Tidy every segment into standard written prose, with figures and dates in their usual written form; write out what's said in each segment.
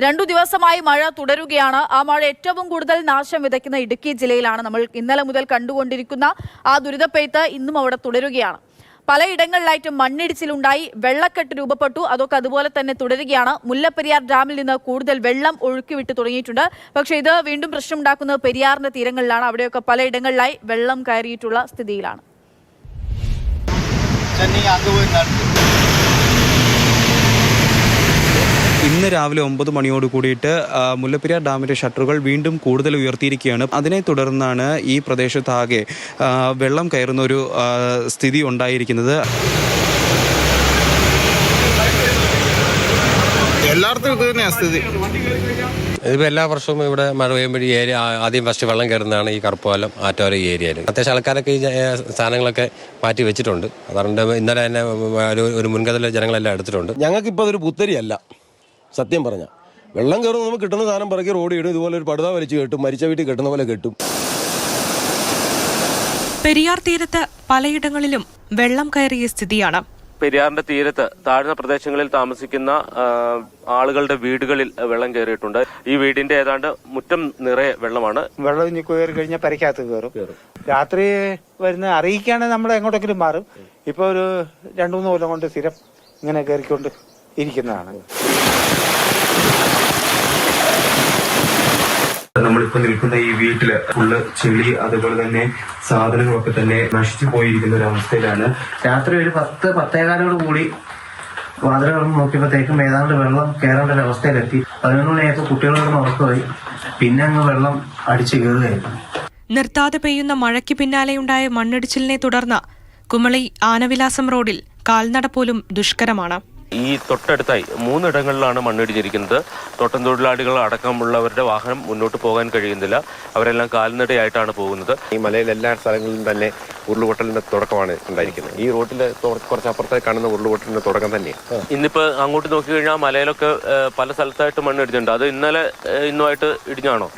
2 ദിവസമായി മഴ തുടരുകയാണ്. ആ മഴ ഏറ്റവും കൂടുതൽ നാശം വിതയ്ക്കുന്ന ഇടുക്കി ജില്ലയിലാണ്. നമ്മൾ ഇന്നലെ മുതൽ കണ്ടുകൊണ്ടിരിക്കുന്ന ആ ദുരിതപ്പെയ്ത്ത് ഇന്നും അവിടെ തുടരുകയാണ്. പലയിടങ്ങളിലായിട്ട് മണ്ണിടിച്ചിലുണ്ടായി, വെള്ളക്കെട്ട് രൂപപ്പെട്ടു. അതൊക്കെ അതുപോലെ തന്നെ തുടരുകയാണ്. മുല്ലപ്പെരിയാർ ഡാമിൽ നിന്ന് കൂടുതൽ വെള്ളം ഒഴുക്കിവിട്ട് തുടങ്ങിയിട്ടുണ്ട്. പക്ഷേ ഇത് വീണ്ടും പ്രശ്നമുണ്ടാക്കുന്നത് പെരിയാറിന്റെ തീരങ്ങളിലാണ്. അവിടെയൊക്കെ പലയിടങ്ങളിലായി വെള്ളം കയറിയിട്ടുള്ള സ്ഥിതിയിലാണ്. ഇന്ന് രാവിലെ 9 മണിയോട് കൂടിയിട്ട് മുല്ലപ്പെരിയാർ ഡാമിൻ്റെ ഷട്ടറുകൾ വീണ്ടും കൂടുതൽ ഉയർത്തിയിരിക്കുകയാണ്. അതിനെ തുടർന്നാണ് ഈ പ്രദേശത്താകെ വെള്ളം കയറുന്ന ഒരു സ്ഥിതി ഉണ്ടായിരിക്കുന്നത്. എല്ലായിടത്തും ഇത് തന്നെയാണ് സ്ഥിതി. ഇതിപ്പോൾ എല്ലാ വർഷവും ഇവിടെ മഴ പെയ്യുമ്പോൾ ഈ ഏരിയ ആദ്യം ഫസ്റ്റ് വെള്ളം കയറുന്നതാണ് ഈ കറുപ്പാലം ആറ്റോര ഈ ഏരിയയിൽ. അത്യാവശ്യം ആൾക്കാരൊക്കെ ഈ സാധനങ്ങളൊക്കെ മാറ്റി വെച്ചിട്ടുണ്ട്. അതുകൊണ്ട് ഇന്നലെ തന്നെ ഒരു മുൻകരുതൽ ജനങ്ങളെല്ലാം എടുത്തിട്ടുണ്ട്. ഞങ്ങൾക്കിപ്പോൾ അതൊരു പുത്തരിയല്ല. സത്യം പറഞ്ഞാൽ വെള്ളം കയറും, നമുക്ക് കിട്ടുന്ന സാധനം പറക്കി റോഡ് ഇടും. ഇതുപോലെ ഒരു പടുത വലിച്ചു കെട്ടും, മരിച്ച വീട്ടിൽ കെട്ടുന്ന പോലെ കെട്ടും. പെരിയാർ തീരത്ത് പലയിടങ്ങളിലും വെള്ളം കയറിയ സ്ഥിതിയാണ്. പെരിയാറിന്റെ തീരത്ത് താഴ്ന്ന പ്രദേശങ്ങളിൽ താമസിക്കുന്ന ആളുകളുടെ വീടുകളിൽ വെള്ളം കയറിയിട്ടുണ്ട്. ഈ വീടിന്റെ ഏതാണ്ട് മുറ്റം നിറയെ വെള്ളമാണ്. വെള്ളം ഇനി കയറി കഴിഞ്ഞാൽ പരിക്കകത്ത് കയറും. രാത്രി വരുന്ന അറിയിക്കുകയാണെങ്കിൽ നമ്മൾ എങ്ങോട്ടെങ്കിലും മാറും. ഇപ്പൊ ഒരു 2-3 കൊല്ലം കൊണ്ട് സ്ഥിരം ഇങ്ങനെ കയറിക്കൊണ്ട് ഇരിക്കുന്നതാണ്. നമ്മളിപ്പോൾ നിൽക്കുന്ന ഈ വീട്ടില് ഫുള്ള് ചെളി, അതുപോലെ തന്നെ സാധനങ്ങളൊക്കെ തന്നെ നശിച്ചു പോയിരിക്കുന്ന ഒരു അവസ്ഥയിലാണ്. രാത്രി ഒരു 10-10:15 കൂടി വാതിലുകൾ നോക്കിയപ്പോഴത്തേക്കും ഏതാണ്ട് വെള്ളം കയറേണ്ട ഒരു അവസ്ഥയിലെത്തി. 11 മണിയായപ്പോൾ കുട്ടികളോട് ഉറക്കമായി. പിന്നെ അങ്ങ് വെള്ളം അടിച്ചു കയറുകയായിരുന്നു. നിർത്താതെ പെയ്യുന്ന മഴയ്ക്ക് പിന്നാലെയുണ്ടായ മണ്ണിടിച്ചിലിനെ തുടർന്ന് കുമളി ആനവിലാസം റോഡിൽ കാൽനട പോലും ദുഷ്കരമാണ്. ഈ തൊട്ടടുത്തായി 3 ഇടങ്ങളിലാണ് മണ്ണിടിഞ്ഞിരിക്കുന്നത്. തോട്ടം തൊഴിലാളികൾ അടക്കമുള്ളവരുടെ വാഹനം മുന്നോട്ട് പോകാൻ കഴിയുന്നില്ല. അവരെല്ലാം കാൽനടയായിട്ടാണ് പോകുന്നത്. ഈ മലയിൽ എല്ലാ സ്ഥലങ്ങളിലും തന്നെ ഉരുളുപൊട്ടലിന്റെ തുടക്കമാണ് ഉണ്ടായിരിക്കുന്നത്. ഈ റോഡിൽ കുറച്ച് അപ്പുറത്തേക്ക് കാണുന്ന ഉരുളുപൊട്ടലിന്റെ തുടക്കം തന്നെയാണ്. ഇന്നിപ്പോ അങ്ങോട്ട് നോക്കിക്കഴിഞ്ഞാൽ മലയിലൊക്കെ പല സ്ഥലത്തായിട്ട് മണ്ണിടിഞ്ഞിട്ടുണ്ട്. അത് ഇന്നുമായിട്ട് ഇടിഞ്ഞാണോ?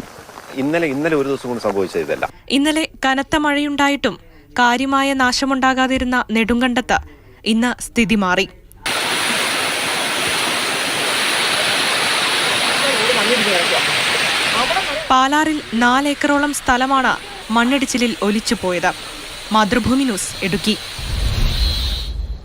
ഇന്നലെ ഒരു ദിവസം കൊണ്ട് സംഭവിച്ചതല്ല. ഇന്നലെ കനത്ത മഴയുണ്ടായിട്ടും കാര്യമായ നാശമുണ്ടാകാതിരുന്ന നെടുങ്കണ്ടത്ത് ഇന്ന് സ്ഥിതി മാറി. പാലാറിൽ 4 ഏക്കറോളം സ്ഥലമാണ് മണ്ണിടിച്ചിലിൽ ഒലിച്ചുപോയത്. മാതൃഭൂമി ന്യൂസ്, ഇടുക്കി.